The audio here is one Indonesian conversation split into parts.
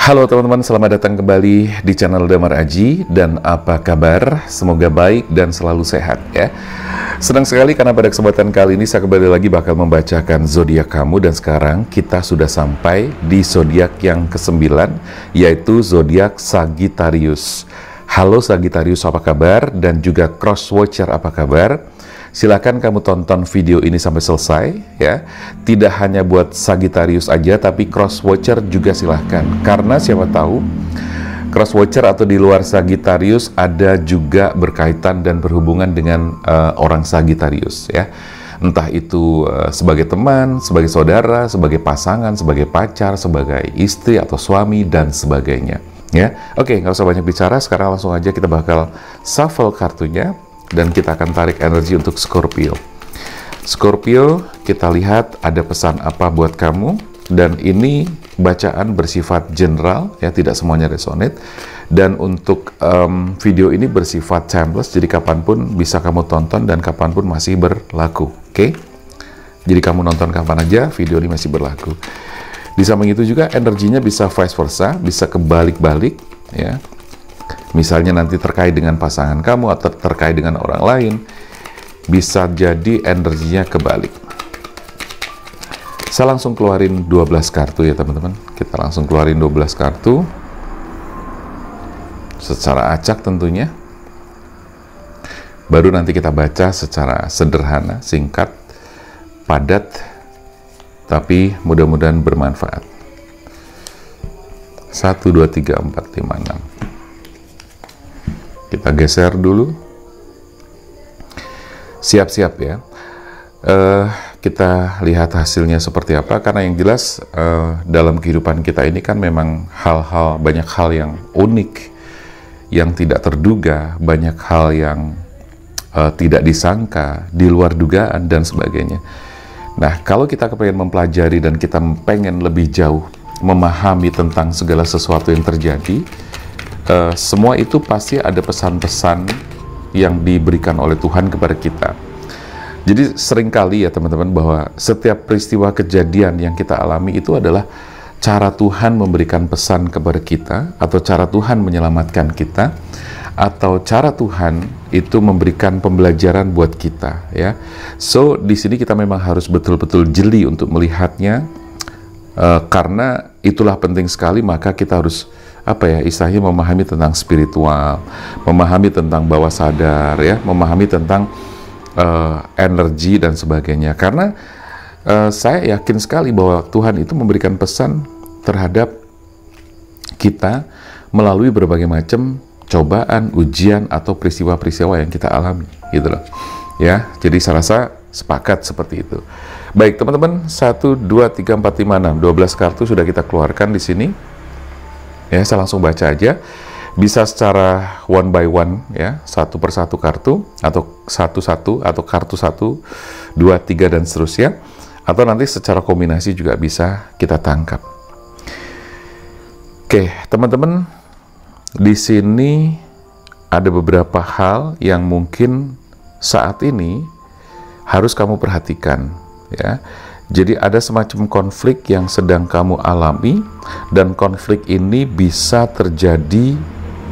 Halo teman-teman, selamat datang kembali di channel Damar Aji. Dan apa kabar? Semoga baik dan selalu sehat ya. Senang sekali karena pada kesempatan kali ini saya kembali lagi bakal membacakan zodiak kamu. Dan sekarang kita sudah sampai di zodiak yang ke-9, yaitu zodiak Sagittarius. Halo Sagittarius, apa kabar? Dan juga Cross Watcher, apa kabar? Silakan kamu tonton video ini sampai selesai ya. Tidak hanya buat Sagittarius aja, tapi Cross Watcher juga silahkan. Karena siapa tahu Cross Watcher atau di luar Sagittarius ada juga berkaitan dan berhubungan dengan orang Sagittarius ya. Entah itu sebagai teman, sebagai saudara, sebagai pasangan, sebagai pacar, sebagai istri atau suami dan sebagainya ya. Oke, nggak usah banyak bicara, sekarang langsung aja kita bakal shuffle kartunya. Dan kita akan tarik energi untuk Scorpio. Scorpio, kita lihat ada pesan apa buat kamu. Dan ini bacaan bersifat general, ya, tidak semuanya resonate. Dan untuk video ini bersifat timeless, jadi kapanpun bisa kamu tonton dan kapanpun masih berlaku. Oke? Jadi kamu nonton kapan aja, video ini masih berlaku. Di samping itu juga energinya bisa vice versa, bisa kebalik-balik, ya. Misalnya nanti terkait dengan pasangan kamu atau terkait dengan orang lain, bisa jadi energinya kebalik. Saya langsung keluarin 12 kartu ya teman-teman. Kita langsung keluarin 12 kartu. Secara acak tentunya. Baru nanti kita baca secara sederhana, singkat, padat, tapi mudah-mudahan bermanfaat. 1, 2, 3, 4, 5, 6. Kita geser dulu. Siap-siap ya. Kita lihat hasilnya seperti apa. Karena yang jelas dalam kehidupan kita ini kan memang banyak hal yang unik, yang tidak terduga, banyak hal yang tidak disangka, di luar dugaan dan sebagainya. Nah, kalau kita kepengen mempelajari dan kita pengen lebih jauh memahami tentang segala sesuatu yang terjadi, semua itu pasti ada pesan-pesan yang diberikan oleh Tuhan kepada kita. Jadi seringkali ya teman-teman, bahwa setiap peristiwa kejadian yang kita alami itu adalah cara Tuhan memberikan pesan kepada kita, atau cara Tuhan menyelamatkan kita, atau cara Tuhan itu memberikan pembelajaran buat kita ya. So di sini kita memang harus betul-betul jeli untuk melihatnya, karena itulah penting sekali. Maka kita harus istilahnya memahami tentang spiritual, memahami tentang bawah sadar ya, memahami tentang energi dan sebagainya. Karena saya yakin sekali bahwa Tuhan itu memberikan pesan terhadap kita melalui berbagai macam cobaan, ujian atau peristiwa-peristiwa yang kita alami, gitu loh. Ya, jadi saya rasa sepakat seperti itu. Baik teman-teman, 1, 2, 3, 4, 5, 6, 12 kartu sudah kita keluarkan di sini. Ya, saya langsung baca aja. Bisa secara one by one ya, satu persatu kartu, atau satu-satu, atau kartu 1, 2, 3 dan seterusnya, atau nanti secara kombinasi juga bisa kita tangkap. Oke, teman-teman, di sini ada beberapa hal yang mungkin saat ini harus kamu perhatikan ya. Jadi ada semacam konflik yang sedang kamu alami, dan konflik ini bisa terjadi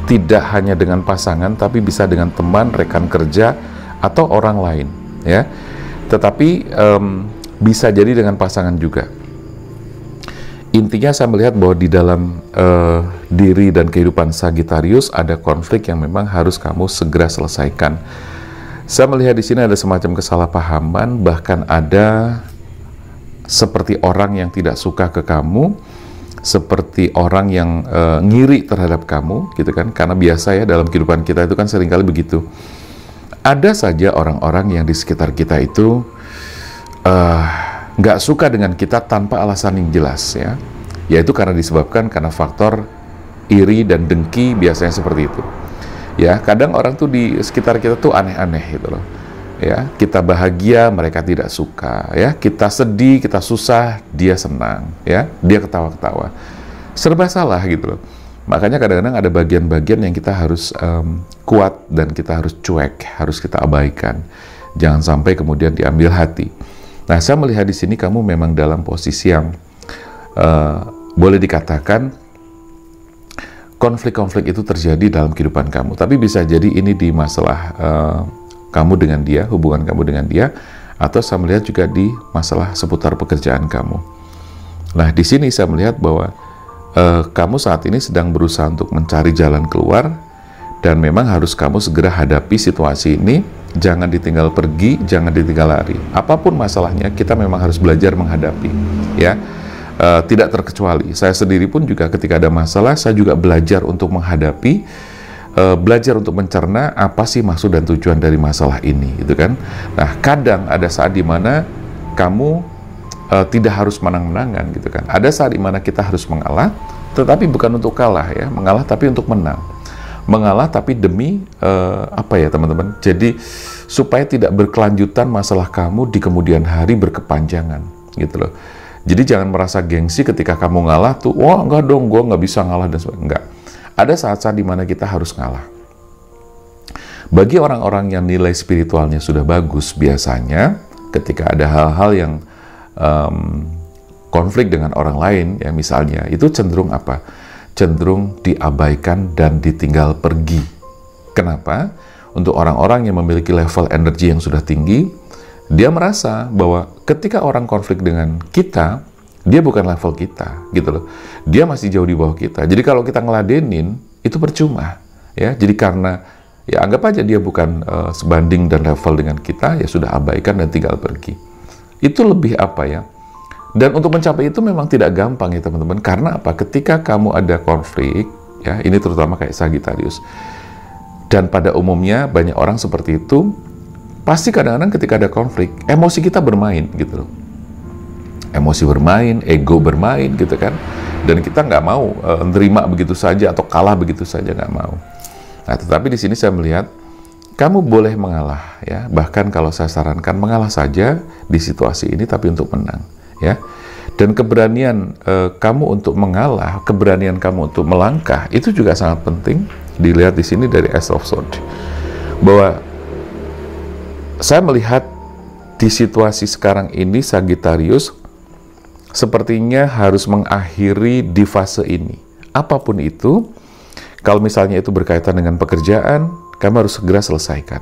tidak hanya dengan pasangan, tapi bisa dengan teman, rekan kerja, atau orang lain ya. Tetapi bisa jadi dengan pasangan juga. Intinya saya melihat bahwa di dalam diri dan kehidupan Sagittarius ada konflik yang memang harus kamu segera selesaikan. Saya melihat di sini ada semacam kesalahpahaman, bahkan ada seperti orang yang tidak suka ke kamu, seperti orang yang ngiri terhadap kamu, gitu kan? Karena biasa ya dalam kehidupan kita itu kan seringkali begitu. Ada saja orang-orang yang di sekitar kita itu nggak suka dengan kita tanpa alasan yang jelas ya. Yaitu karena disebabkan karena faktor iri dan dengki, biasanya seperti itu. Ya, kadang orang tuh di sekitar kita tuh aneh-aneh gitu loh. Ya, kita bahagia, mereka tidak suka, ya. Kita sedih, kita susah, dia senang, ya. Dia ketawa-ketawa. Serba salah gitu loh. Makanya kadang-kadang ada bagian-bagian yang kita harus kuat dan kita harus cuek, harus kita abaikan. Jangan sampai kemudian diambil hati. Nah, saya melihat di sini kamu memang dalam posisi yang boleh dikatakan konflik-konflik itu terjadi dalam kehidupan kamu. Tapi bisa jadi ini di masalah kamu dengan dia, hubungan kamu dengan dia, atau saya melihat juga di masalah seputar pekerjaan kamu. Nah, di sini saya melihat bahwa kamu saat ini sedang berusaha untuk mencari jalan keluar, dan memang harus kamu segera hadapi situasi ini. Jangan ditinggal pergi, jangan ditinggal lari. Apapun masalahnya, kita memang harus belajar menghadapi, ya. Tidak terkecuali. Saya sendiri pun juga ketika ada masalah, saya juga belajar untuk menghadapi, belajar untuk mencerna apa sih maksud dan tujuan dari masalah ini, gitu kan. Nah, kadang ada saat dimana kamu tidak harus menang-menangan, gitu kan. Ada saat dimana kita harus mengalah, tetapi bukan untuk kalah, ya. Mengalah tapi untuk menang. Mengalah tapi demi apa ya, teman-teman? Jadi supaya tidak berkelanjutan masalah kamu di kemudian hari berkepanjangan, gitu loh. Jadi jangan merasa gengsi ketika kamu ngalah tuh, wah enggak dong, gue nggak bisa ngalah dan sebagainya. Enggak. Ada saat-saat dimana kita harus ngalah. Bagi orang-orang yang nilai spiritualnya sudah bagus, biasanya ketika ada hal-hal yang konflik dengan orang lain, ya misalnya, itu cenderung apa? Cenderung diabaikan dan ditinggal pergi. Kenapa? Untuk orang-orang yang memiliki level energi yang sudah tinggi, dia merasa bahwa ketika orang konflik dengan kita, dia bukan level kita, gitu loh. Dia masih jauh di bawah kita. Jadi kalau kita ngeladenin, itu percuma, ya. Jadi karena, ya anggap aja dia bukan sebanding dan level dengan kita, ya sudah abaikan dan tinggal pergi. Itu lebih apa ya? Dan untuk mencapai itu memang tidak gampang ya teman-teman. Karena apa? Ketika kamu ada konflik, ya ini terutama kayak Sagittarius, dan pada umumnya banyak orang seperti itu, pasti kadang-kadang ketika ada konflik, emosi kita bermain gitu loh. Emosi bermain, ego bermain gitu kan. Dan kita nggak mau nerima begitu saja atau kalah begitu saja, nggak mau. Nah, tetapi di sini saya melihat kamu boleh mengalah, ya. Bahkan kalau saya sarankan mengalah saja di situasi ini, tapi untuk menang, ya. Dan keberanian kamu untuk mengalah, keberanian kamu untuk melangkah, itu juga sangat penting dilihat di sini dari Ace of Swords. Bahwa saya melihat di situasi sekarang ini Sagittarius sepertinya harus mengakhiri di fase ini. Apapun itu, kalau misalnya itu berkaitan dengan pekerjaan, kamu harus segera selesaikan.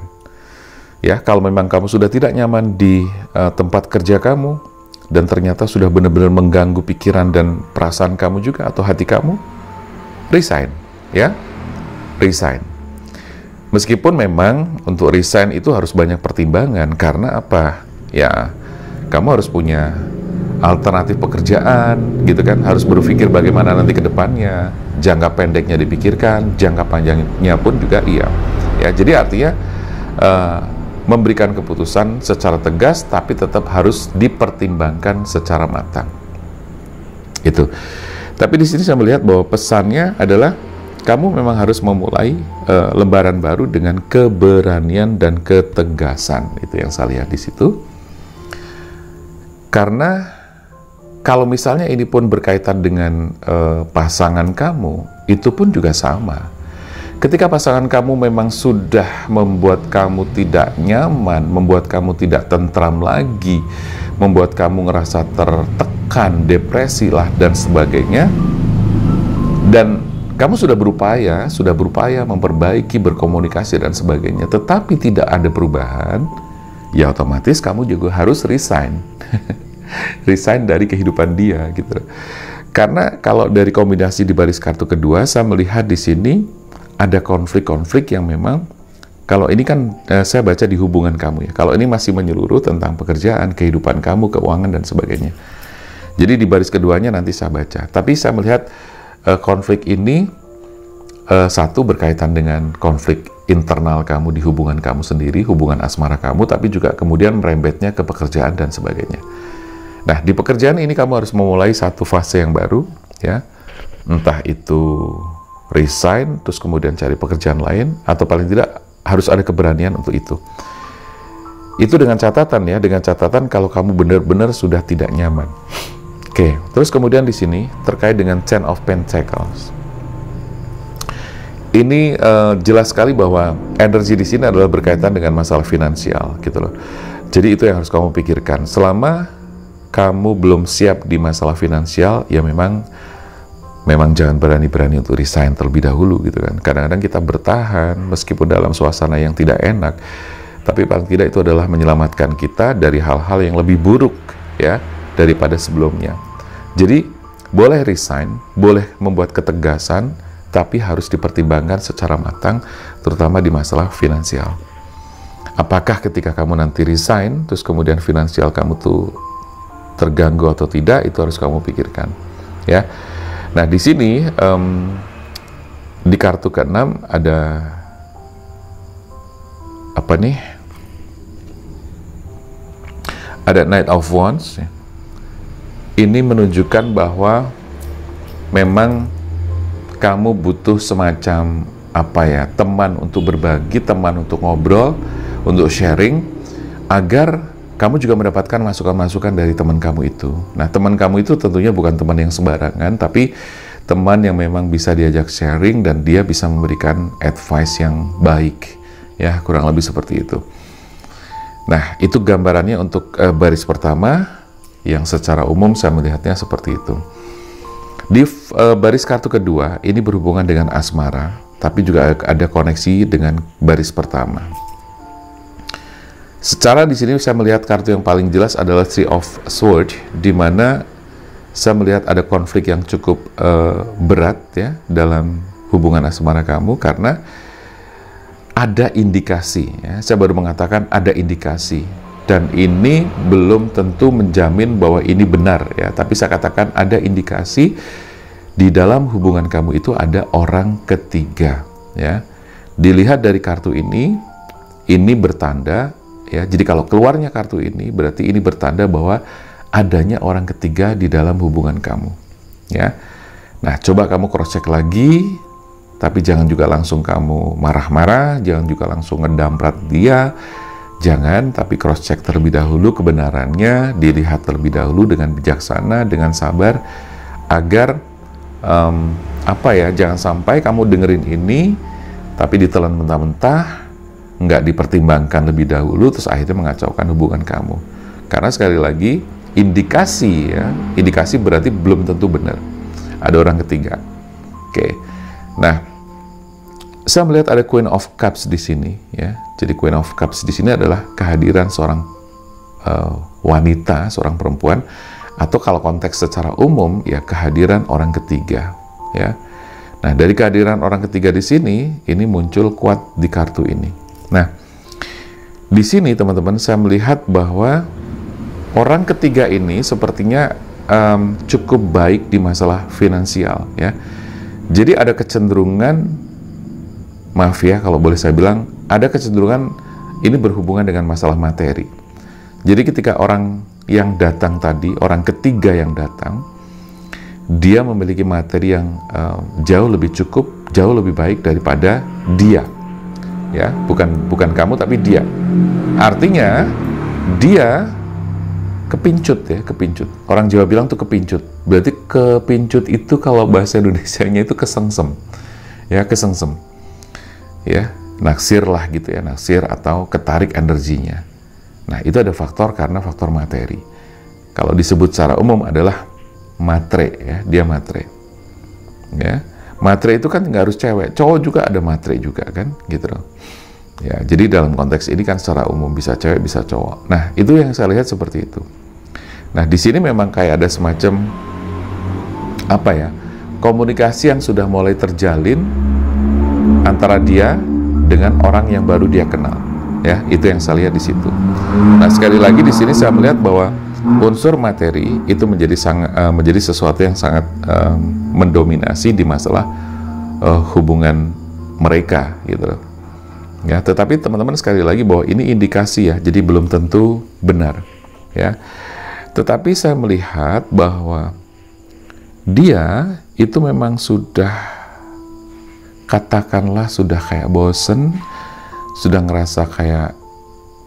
Ya, kalau memang kamu sudah tidak nyaman di tempat kerja kamu, dan ternyata sudah benar-benar mengganggu pikiran dan perasaan kamu juga, atau hati kamu, resign, ya, resign. Meskipun memang untuk resign itu harus banyak pertimbangan, karena apa? Ya, kamu harus punya alternatif pekerjaan, gitu kan? Harus berpikir bagaimana nanti ke depannya, jangka pendeknya dipikirkan, jangka panjangnya pun juga iya. Ya, jadi artinya memberikan keputusan secara tegas, tapi tetap harus dipertimbangkan secara matang. Itu. Tapi di sini saya melihat bahwa pesannya adalah kamu memang harus memulai lembaran baru dengan keberanian dan ketegasan. Itu yang saya lihat di situ. Karena kalau misalnya ini pun berkaitan dengan pasangan kamu, itu pun juga sama. Ketika pasangan kamu memang sudah membuat kamu tidak nyaman, membuat kamu tidak tentram lagi, membuat kamu ngerasa tertekan, depresi lah, dan sebagainya, dan kamu sudah berupaya memperbaiki, berkomunikasi dan sebagainya, tetapi tidak ada perubahan, ya otomatis kamu juga harus resign. Resign dari kehidupan dia, gitu. Karena kalau dari kombinasi di baris kartu kedua, saya melihat di sini ada konflik-konflik yang memang, kalau ini kan saya baca di hubungan kamu ya, kalau ini masih menyeluruh tentang pekerjaan, kehidupan kamu, keuangan dan sebagainya. Jadi di baris keduanya nanti saya baca. Tapi saya melihat konflik ini satu berkaitan dengan konflik internal kamu di hubungan kamu sendiri, hubungan asmara kamu, tapi juga kemudian merembetnya ke pekerjaan dan sebagainya. Nah, di pekerjaan ini kamu harus memulai satu fase yang baru, ya. Entah itu resign, terus kemudian cari pekerjaan lain, atau paling tidak harus ada keberanian untuk itu. Itu dengan catatan ya, dengan catatan kalau kamu benar-benar sudah tidak nyaman. Oke, terus kemudian di sini terkait dengan Ten of Pentacles. Ini jelas sekali bahwa energi di sini adalah berkaitan dengan masalah finansial, gitu loh. Jadi itu yang harus kamu pikirkan. Selama kamu belum siap di masalah finansial, ya memang memang jangan berani-berani untuk resign terlebih dahulu gitu kan. Kadang-kadang kita bertahan meskipun dalam suasana yang tidak enak, tapi paling tidak itu adalah menyelamatkan kita dari hal-hal yang lebih buruk ya daripada sebelumnya. Jadi boleh resign, boleh membuat ketegasan, tapi harus dipertimbangkan secara matang, terutama di masalah finansial. Apakah ketika kamu nanti resign, terus kemudian finansial kamu tuh terganggu atau tidak, itu harus kamu pikirkan ya. Nah, di sini di kartu ke-6 ada apa nih? Ada Knight of Wands. Ini menunjukkan bahwa memang kamu butuh semacam apa ya, teman untuk berbagi, teman untuk ngobrol, untuk sharing, agar kamu juga mendapatkan masukan-masukan dari teman kamu itu. Nah, teman kamu itu tentunya bukan teman yang sembarangan, tapi teman yang memang bisa diajak sharing dan dia bisa memberikan advice yang baik. Ya, kurang lebih seperti itu. Nah, itu gambarannya untuk baris pertama, yang secara umum saya melihatnya seperti itu. Di baris kartu kedua, ini berhubungan dengan asmara, tapi juga ada koneksi dengan baris pertama. Secara di sini saya melihat kartu yang paling jelas adalah Three of Swords, di mana saya melihat ada konflik yang cukup berat ya dalam hubungan asmara kamu, karena ada indikasi ya. Saya baru mengatakan ada indikasi, dan ini belum tentu menjamin bahwa ini benar ya, tapi saya katakan ada indikasi di dalam hubungan kamu itu ada orang ketiga ya. Dilihat dari kartu ini bertanda ya, jadi kalau keluarnya kartu ini, berarti ini bertanda bahwa adanya orang ketiga di dalam hubungan kamu. Ya, nah coba kamu cross check lagi, tapi jangan juga langsung kamu marah-marah, jangan juga langsung ngedamprat dia, jangan, tapi cross check terlebih dahulu kebenarannya, dilihat terlebih dahulu dengan bijaksana, dengan sabar, agar jangan sampai kamu dengerin ini, tapi ditelan mentah-mentah, nggak dipertimbangkan lebih dahulu, terus akhirnya mengacaukan hubungan kamu. Karena sekali lagi, indikasi berarti belum tentu benar. Ada orang ketiga. Oke. Nah, saya melihat ada Queen of Cups di sini ya. Jadi Queen of Cups di sini adalah kehadiran seorang wanita, seorang perempuan, atau kalau konteks secara umum ya kehadiran orang ketiga ya. Nah, dari kehadiran orang ketiga di sini, ini muncul kuat di kartu ini. Nah, di sini teman-teman saya melihat bahwa orang ketiga ini sepertinya cukup baik di masalah finansial ya. Jadi ada kecenderungan, maaf ya kalau boleh saya bilang, ada kecenderungan ini berhubungan dengan masalah materi. Jadi ketika orang yang datang tadi, orang ketiga yang datang, dia memiliki materi yang jauh lebih cukup, jauh lebih baik daripada dia. Ya, bukan kamu tapi dia. Artinya dia kepincut ya, kepincut. Orang Jawa bilang tuh kepincut. Berarti kepincut itu kalau bahasa Indonesianya itu kesengsem. Ya, kesengsem. Ya, naksir lah gitu ya, naksir atau ketarik energinya. Nah, itu ada faktor karena faktor materi. Kalau disebut secara umum adalah matre ya, dia matre. Ya. Matre itu kan nggak harus cewek, cowok juga ada matre juga kan, gitu loh. Ya, jadi dalam konteks ini kan secara umum bisa cewek, bisa cowok. Nah, itu yang saya lihat seperti itu. Nah, di sini memang kayak ada semacam apa ya, komunikasi yang sudah mulai terjalin antara dia dengan orang yang baru dia kenal. Ya, itu yang saya lihat di situ. Nah, sekali lagi di sini saya melihat bahwa unsur materi itu menjadi sesuatu yang sangat mendominasi di masalah hubungan mereka gitu. Ya, tetapi teman-teman sekali lagi bahwa ini indikasi ya, jadi belum tentu benar ya. Tetapi saya melihat bahwa dia itu memang sudah, katakanlah sudah kayak bosen, sudah ngerasa kayak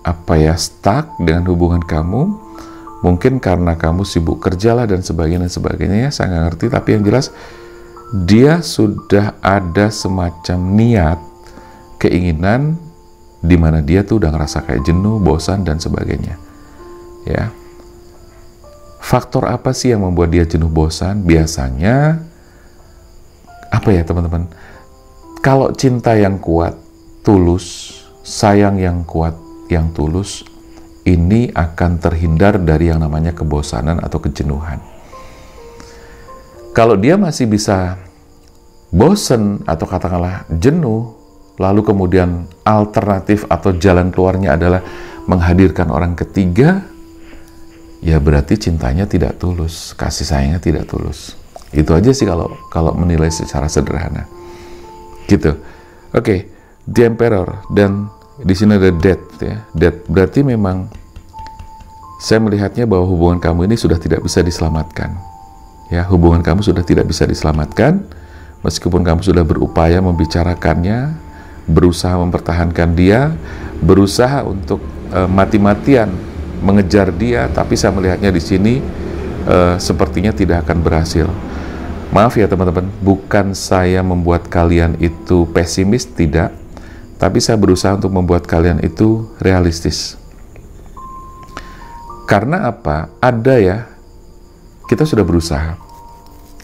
apa ya, stuck dengan hubungan kamu. Mungkin karena kamu sibuk kerja lah dan sebagainya ya, saya nggak ngerti. Tapi yang jelas dia sudah ada semacam niat, keinginan, di mana dia tuh udah ngerasa kayak jenuh, bosan dan sebagainya. Ya, faktor apa sih yang membuat dia jenuh, bosan? Biasanya apa ya teman-teman? Kalau cinta yang kuat, tulus, sayang yang kuat, yang tulus, ini akan terhindar dari yang namanya kebosanan atau kejenuhan. Kalau dia masih bisa bosen atau katakanlah jenuh, lalu kemudian alternatif atau jalan keluarnya adalah menghadirkan orang ketiga, ya berarti cintanya tidak tulus, kasih sayangnya tidak tulus. Itu aja sih kalau menilai secara sederhana. Gitu. Oke, The Emperor, dan di sini ada Death ya. Death berarti memang saya melihatnya bahwa hubungan kamu ini sudah tidak bisa diselamatkan. Ya, hubungan kamu sudah tidak bisa diselamatkan meskipun kamu sudah berupaya membicarakannya, berusaha mempertahankan dia, berusaha untuk mati-matian mengejar dia, tapi saya melihatnya di sini sepertinya tidak akan berhasil. Maaf ya teman-teman, bukan saya membuat kalian itu pesimis, tidak. Tapi saya berusaha untuk membuat kalian itu realistis. Karena apa? Ada ya, kita sudah berusaha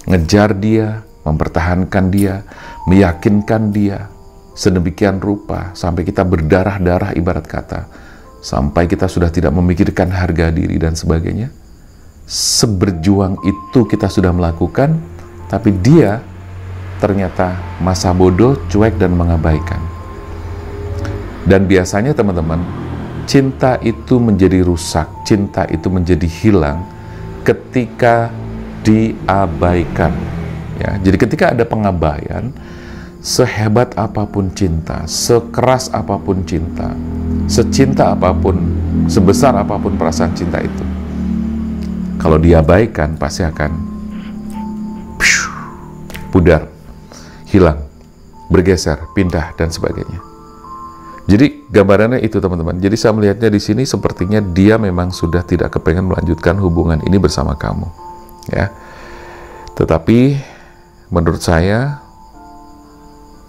ngejar dia, mempertahankan dia, meyakinkan dia, sedemikian rupa, sampai kita berdarah-darah ibarat kata, sampai kita sudah tidak memikirkan harga diri dan sebagainya. Seberjuang itu kita sudah melakukan, tapi dia ternyata masa bodoh, cuek, dan mengabaikan. Dan biasanya teman-teman, cinta itu menjadi rusak, cinta itu menjadi hilang ketika diabaikan. Ya, jadi ketika ada pengabaian, sehebat apapun cinta, sekeras apapun cinta, secinta apapun, sebesar apapun perasaan cinta itu, kalau diabaikan pasti akan pudar, hilang, bergeser, pindah, dan sebagainya. Jadi gambarannya itu teman-teman. Jadi saya melihatnya di sini sepertinya dia memang sudah tidak kepengen melanjutkan hubungan ini bersama kamu, ya. Tetapi menurut saya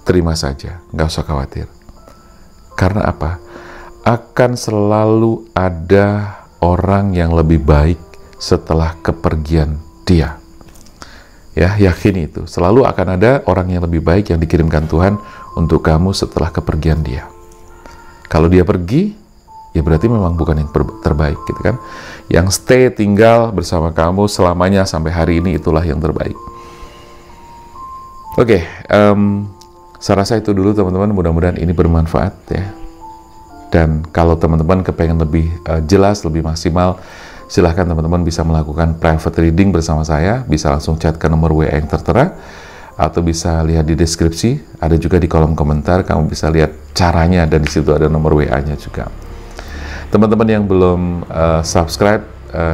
terima saja, nggak usah khawatir. Karena apa? Akan selalu ada orang yang lebih baik setelah kepergian dia. Ya, yakin itu. Selalu akan ada orang yang lebih baik yang dikirimkan Tuhan untuk kamu setelah kepergian dia. Kalau dia pergi, ya berarti memang bukan yang terbaik, gitu kan? Yang stay, tinggal bersama kamu selamanya sampai hari ini, itulah yang terbaik. Oke, saya rasa itu dulu teman-teman. Mudah-mudahan ini bermanfaat ya. Dan kalau teman-teman kepengen lebih jelas, lebih maksimal, silahkan teman-teman bisa melakukan private reading bersama saya. Bisa langsung chat ke nomor WA yang tertera, atau bisa lihat di deskripsi. Ada juga di kolom komentar, kamu bisa lihat caranya, dan di situ ada nomor WA-nya juga. Teman-teman yang belum subscribe,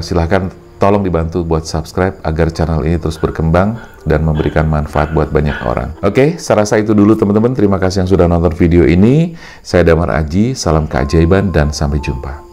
silahkan tolong dibantu buat subscribe agar channel ini terus berkembang dan memberikan manfaat buat banyak orang. Oke, saya rasa itu dulu teman-teman. Terima kasih yang sudah nonton video ini. Saya Damar Aji, salam keajaiban dan sampai jumpa.